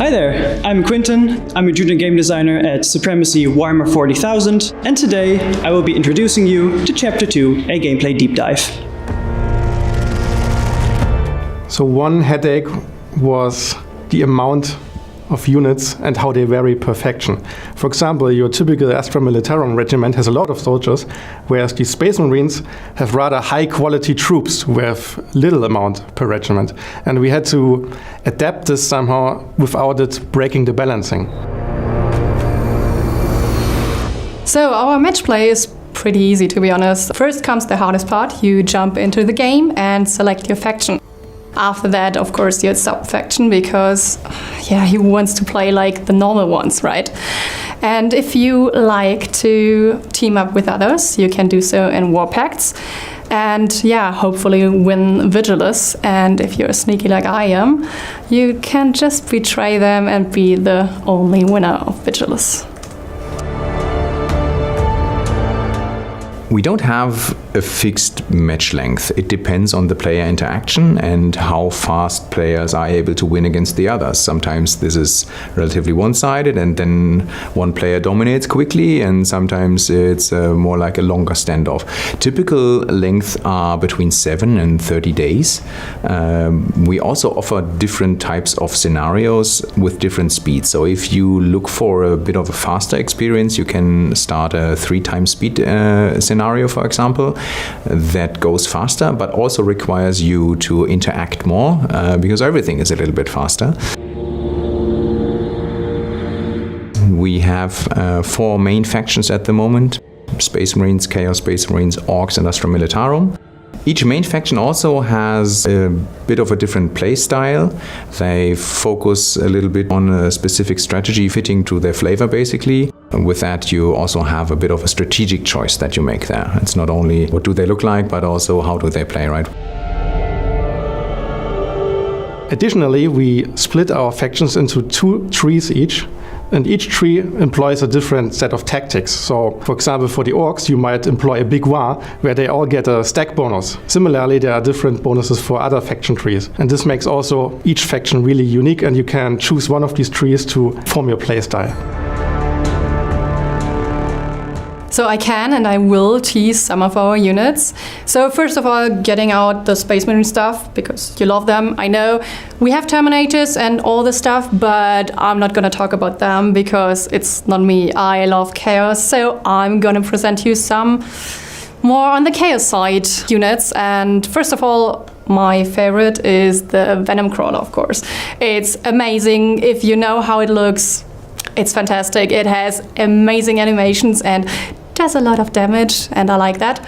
Hi there, I'm Quinten. I'm a junior game designer at Supremacy Warhammer 40,000, and today I will be introducing you to Chapter 2, a gameplay deep dive. So one headache was the amount of units and how they vary per faction. For example, your typical Astra Militarum regiment has a lot of soldiers, whereas the Space Marines have rather high quality troops with little amount per regiment. And we had to adapt this somehow without it breaking the balancing. So our match play is pretty easy, to be honest. First comes the hardest part. You jump into the game and select your faction. After that, of course, your sub-faction, because he wants to play like the normal ones, right? And if you like to team up with others, you can do so in war pacts. And hopefully win Vigilus. And if you're sneaky like I am, you can just betray them and be the only winner of Vigilus. We don't have a fixed match length. It depends on the player interaction and how fast players are able to win against the others. Sometimes this is relatively one-sided and then one player dominates quickly, and sometimes it's more like a longer standoff. Typical lengths are between 7 and 30 days. We also offer different types of scenarios with different speeds. So if you look for a bit of a faster experience, you can start a 3x speed scenario, for example, that goes faster but also requires you to interact more because everything is a little bit faster. We have 4 main factions at the moment: Space Marines, Chaos Space Marines, Orcs and Astra Militarum. Each main faction also has a bit of a different play style. They focus a little bit on a specific strategy fitting to their flavor, basically. With that, you also have a bit of a strategic choice that you make there. It's not only what do they look like, but also how do they play, right? Additionally, we split our factions into 2 trees each, and each tree employs a different set of tactics. So, for example, for the Orcs, you might employ a big war, where they all get a stack bonus. Similarly, there are different bonuses for other faction trees. And this makes also each faction really unique, and you can choose one of these trees to form your playstyle. So I can and I will tease some of our units. So first of all, getting out the Space Marine stuff, because you love them, I know. We have Terminators and all this stuff, but I'm not gonna talk about them because it's not me. I love Chaos, so I'm gonna present you some more on the Chaos side units. And first of all, my favorite is the Venom Crawler, of course. It's amazing. If you know how it looks, it's fantastic. It has amazing animations and does a lot of damage, and I like that.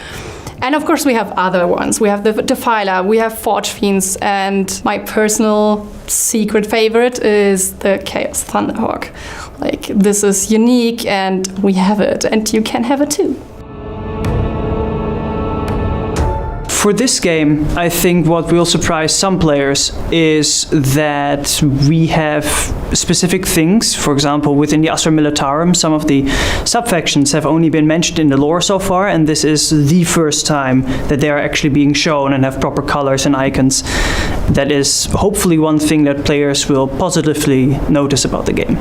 And of course we have other ones. We have the Defiler, we have Forge Fiends, and my personal secret favorite is the Chaos Thunderhawk. Like, this is unique and we have it, and you can have it too. For this game, I think what will surprise some players is that we have specific things. For example, within the Astra Militarum, some of the sub-factions have only been mentioned in the lore so far, and this is the first time that they are actually being shown and have proper colors and icons. That is hopefully one thing that players will positively notice about the game.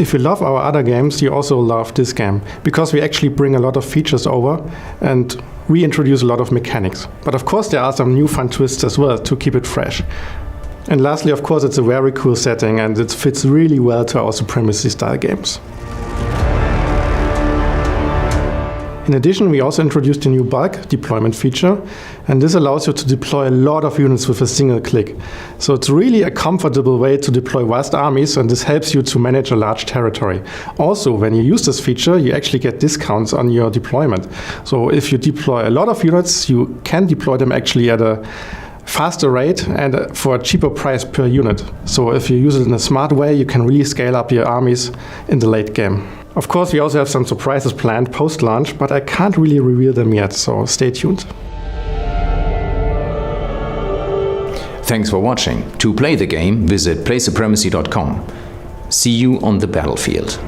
If you love our other games, you also love this game, because we actually bring a lot of features over and reintroduce a lot of mechanics. But of course there are some new fun twists as well to keep it fresh. And lastly, of course, it's a very cool setting and it fits really well to our Supremacy style games. In addition, we also introduced a new bulk deployment feature, and this allows you to deploy a lot of units with a single click. So it's really a comfortable way to deploy vast armies, and this helps you to manage a large territory. Also, when you use this feature, you actually get discounts on your deployment. So if you deploy a lot of units, you can deploy them actually at a faster rate and for a cheaper price per unit. So if you use it in a smart way, you can really scale up your armies in the late game. Of course, we also have some surprises planned post-launch, but I can't really reveal them yet, so stay tuned. Thanks for watching. To play the game, visit PlaySupremacy.com. See you on the battlefield.